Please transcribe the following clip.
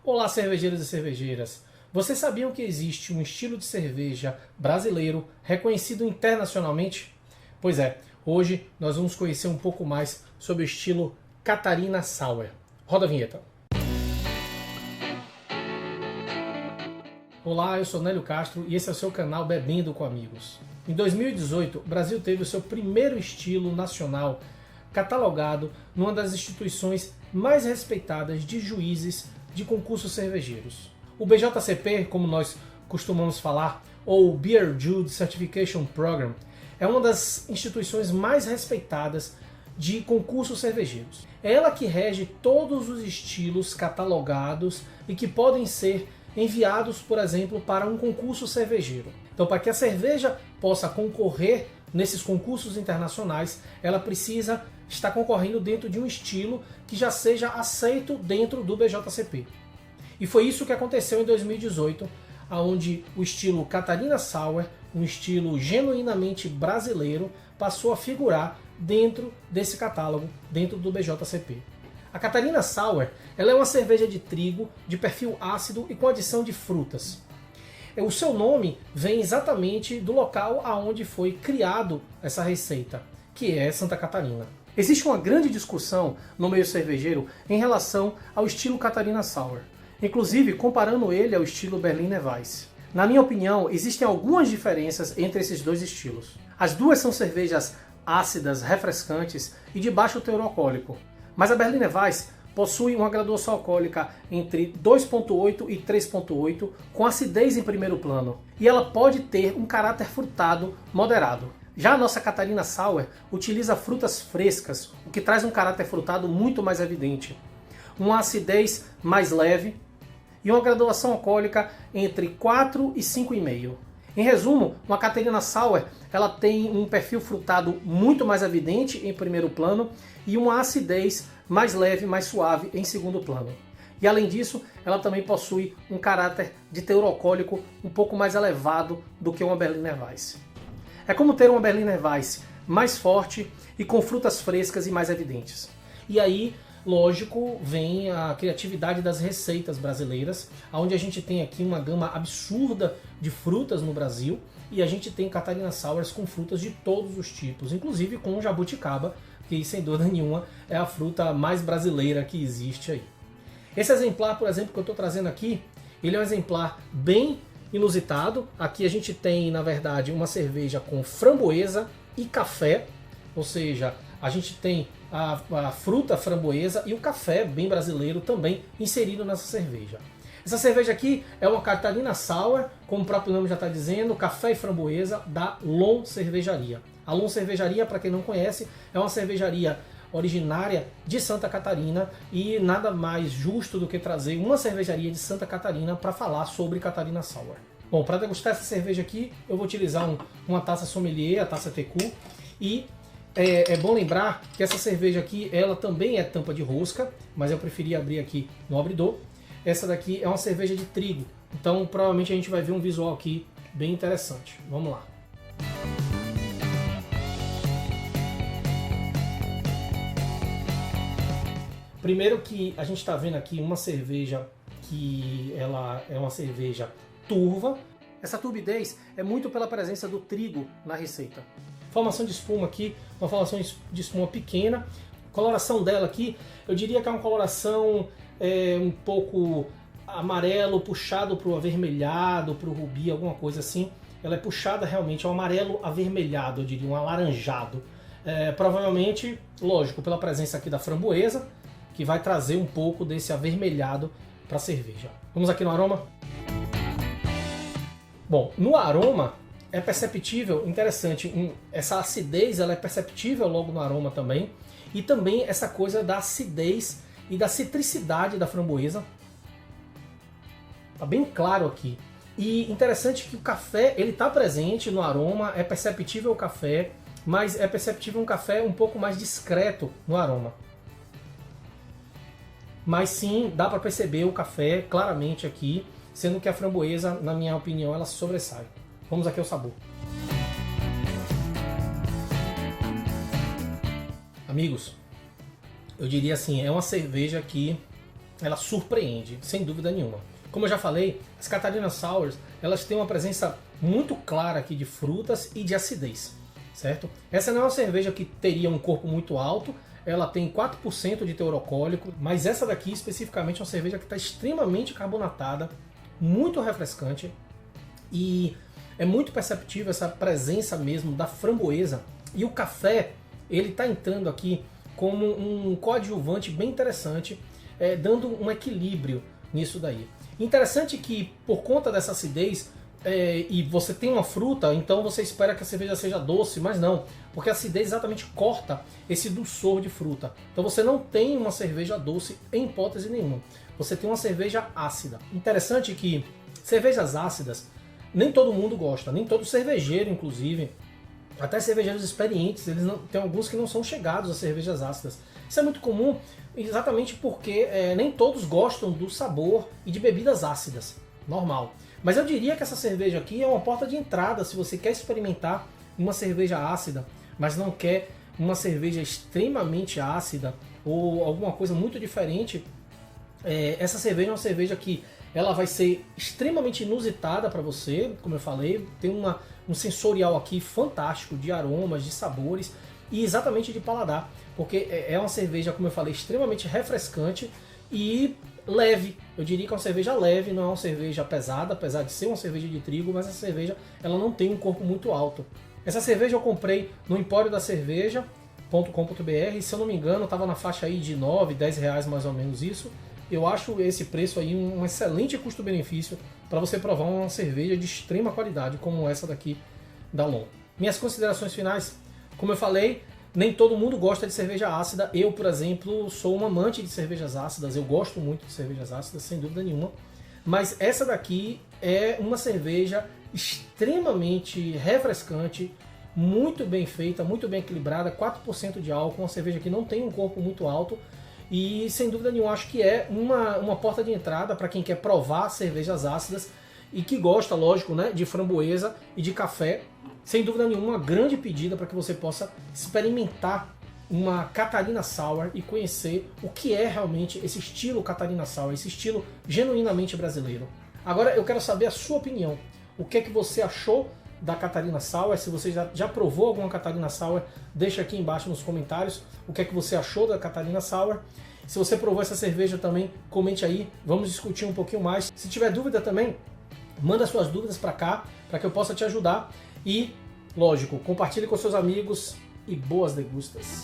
Olá, cervejeiros e cervejeiras! Vocês sabiam que existe um estilo de cerveja brasileiro reconhecido internacionalmente? Pois é, hoje nós vamos conhecer um pouco mais sobre o estilo Catarina Sour. Roda a vinheta. Olá, eu sou Nélio Castro e esse é o seu canal Bebendo com Amigos. Em 2018, o Brasil teve o seu primeiro estilo nacional catalogado numa das instituições mais respeitadas de juízes de concursos cervejeiros. O BJCP, como nós costumamos falar, ou Beer Jury Certification Program, é uma das instituições mais respeitadas de concursos cervejeiros. É ela que rege todos os estilos catalogados e que podem ser enviados, por exemplo, para um concurso cervejeiro. Então, para que a cerveja possa concorrer nesses concursos internacionais, ela precisa estar concorrendo dentro de um estilo que já seja aceito dentro do BJCP. E foi isso que aconteceu em 2018, onde o estilo Catarina Sour, um estilo genuinamente brasileiro, passou a figurar dentro desse catálogo, dentro do BJCP. A Catarina Sour, ela é uma cerveja de trigo, de perfil ácido e com adição de frutas. O seu nome vem exatamente do local aonde foi criado essa receita, que é Santa Catarina. Existe uma grande discussão no meio cervejeiro em relação ao estilo Catarina Sour, inclusive comparando ele ao estilo Berliner Weiss. Na minha opinião, existem algumas diferenças entre esses dois estilos. As duas são cervejas ácidas, refrescantes e de baixo teor alcoólico, mas a Berliner Weiss possui uma graduação alcoólica entre 2,8 e 3,8, com acidez em primeiro plano, e ela pode ter um caráter frutado moderado. Já a nossa Catarina Sour utiliza frutas frescas, o que traz um caráter frutado muito mais evidente, uma acidez mais leve e uma graduação alcoólica entre 4 e 5,5. Em resumo, uma Catarina Sour ela tem um perfil frutado muito mais evidente em primeiro plano e uma acidez mais leve, mais suave em segundo plano. E além disso, ela também possui um caráter de teor alcoólico um pouco mais elevado do que uma Berliner Weiss. É como ter uma Berliner Weiss mais forte e com frutas frescas e mais evidentes. E aí, lógico, vem a criatividade das receitas brasileiras, onde a gente tem aqui uma gama absurda de frutas no Brasil, e a gente tem Catarina Sours com frutas de todos os tipos, inclusive com jabuticaba, que sem dúvida nenhuma é a fruta mais brasileira que existe aí. Esse exemplar, por exemplo, que eu estou trazendo aqui, ele é um exemplar bem inusitado. Aqui a gente tem, na verdade, uma cerveja com framboesa e café, ou seja, a gente tem a fruta framboesa e o café bem brasileiro também inserido nessa cerveja. Essa cerveja aqui é uma Catarina Sour, como o próprio nome já está dizendo, café e framboesa da Lon Cervejaria. A Lon Cervejaria, para quem não conhece, é uma cervejaria originária de Santa Catarina e nada mais justo do que trazer uma cervejaria de Santa Catarina para falar sobre Catarina Sour. Bom, para degustar essa cerveja aqui, eu vou utilizar uma taça sommelier, a taça Tecu, e é bom lembrar que essa cerveja aqui, ela também é tampa de rosca, mas eu preferi abrir aqui no abridor. Essa daqui é uma cerveja de trigo, então provavelmente a gente vai ver um visual aqui bem interessante. Vamos lá. Primeiro que a gente está vendo aqui uma cerveja que ela é uma cerveja turva. Essa turbidez é muito pela presença do trigo na receita. Formação de espuma aqui, uma formação de espuma pequena. A coloração dela aqui, eu diria que é uma coloração um pouco amarelo, puxado para o avermelhado, para o rubi, alguma coisa assim. Ela é puxada realmente ao amarelo avermelhado, eu diria, um alaranjado. Provavelmente, lógico, pela presença aqui da framboesa, que vai trazer um pouco desse avermelhado para a cerveja. Vamos aqui no aroma? Bom, no aroma é perceptível, interessante, essa acidez ela é perceptível logo no aroma também, e também essa coisa da acidez e da citricidade da framboesa. Tá bem claro aqui. E interessante que o café, ele tá presente no aroma, é perceptível o café, mas é perceptível um café um pouco mais discreto no aroma. Mas sim, dá para perceber o café claramente aqui, sendo que a framboesa, na minha opinião, ela sobressai. Vamos aqui ao sabor. Amigos, eu diria assim, é uma cerveja que ela surpreende, sem dúvida nenhuma. Como eu já falei, as Catarina Sours, elas têm uma presença muito clara aqui de frutas e de acidez, certo? Essa não é uma cerveja que teria um corpo muito alto, ela tem 4% de teor alcoólico, mas essa daqui especificamente é uma cerveja que está extremamente carbonatada, muito refrescante, e é muito perceptível essa presença mesmo da framboesa, e o café, ele está entrando aqui como um coadjuvante bem interessante, dando um equilíbrio nisso daí. Interessante que por conta dessa acidez, e você tem uma fruta, então você espera que a cerveja seja doce, mas não, porque a acidez exatamente corta esse dulçor de fruta. Então você não tem uma cerveja doce em hipótese nenhuma, você tem uma cerveja ácida. Interessante que cervejas ácidas, nem todo mundo gosta, nem todo cervejeiro inclusive, até cervejeiros experientes, eles não, tem alguns que não são chegados a cervejas ácidas. Isso é muito comum exatamente porque nem todos gostam do sabor e de bebidas ácidas, normal. Mas eu diria que essa cerveja aqui é uma porta de entrada se você quer experimentar uma cerveja ácida, mas não quer uma cerveja extremamente ácida ou alguma coisa muito diferente. Essa cerveja é uma cerveja que ela vai ser extremamente inusitada para você, como eu falei, tem um sensorial aqui fantástico de aromas, de sabores e exatamente de paladar, porque é uma cerveja, como eu falei, extremamente refrescante e leve. Eu diria que é uma cerveja leve, não é uma cerveja pesada, apesar de ser uma cerveja de trigo, mas essa cerveja ela não tem um corpo muito alto. Essa cerveja eu comprei no Empório da Cerveja.com.br, se eu não me engano estava na faixa aí de 9, 10 reais mais ou menos isso. Eu acho esse preço aí um excelente custo-benefício para você provar uma cerveja de extrema qualidade como essa daqui da Long. Minhas considerações finais, como eu falei, nem todo mundo gosta de cerveja ácida. Eu, por exemplo, sou um amante de cervejas ácidas, eu gosto muito de cervejas ácidas, sem dúvida nenhuma. Mas essa daqui é uma cerveja extremamente refrescante, muito bem feita, muito bem equilibrada, 4% de álcool, uma cerveja que não tem um corpo muito alto. E sem dúvida nenhuma acho que é uma porta de entrada para quem quer provar cervejas ácidas e que gosta, lógico, né, de framboesa e de café. Sem dúvida nenhuma, uma grande pedida para que você possa experimentar uma Catarina Sour e conhecer o que é realmente esse estilo Catarina Sour, esse estilo genuinamente brasileiro. Agora eu quero saber a sua opinião. O que é que você achou da Catarina Sour? Se você já provou alguma Catarina Sour, deixa aqui embaixo nos comentários o que é que você achou da Catarina Sour. Se você provou essa cerveja também, comente aí, vamos discutir um pouquinho mais. Se tiver dúvida também, manda suas dúvidas para cá, para que eu possa te ajudar. E, lógico, compartilhe com seus amigos e boas degustas.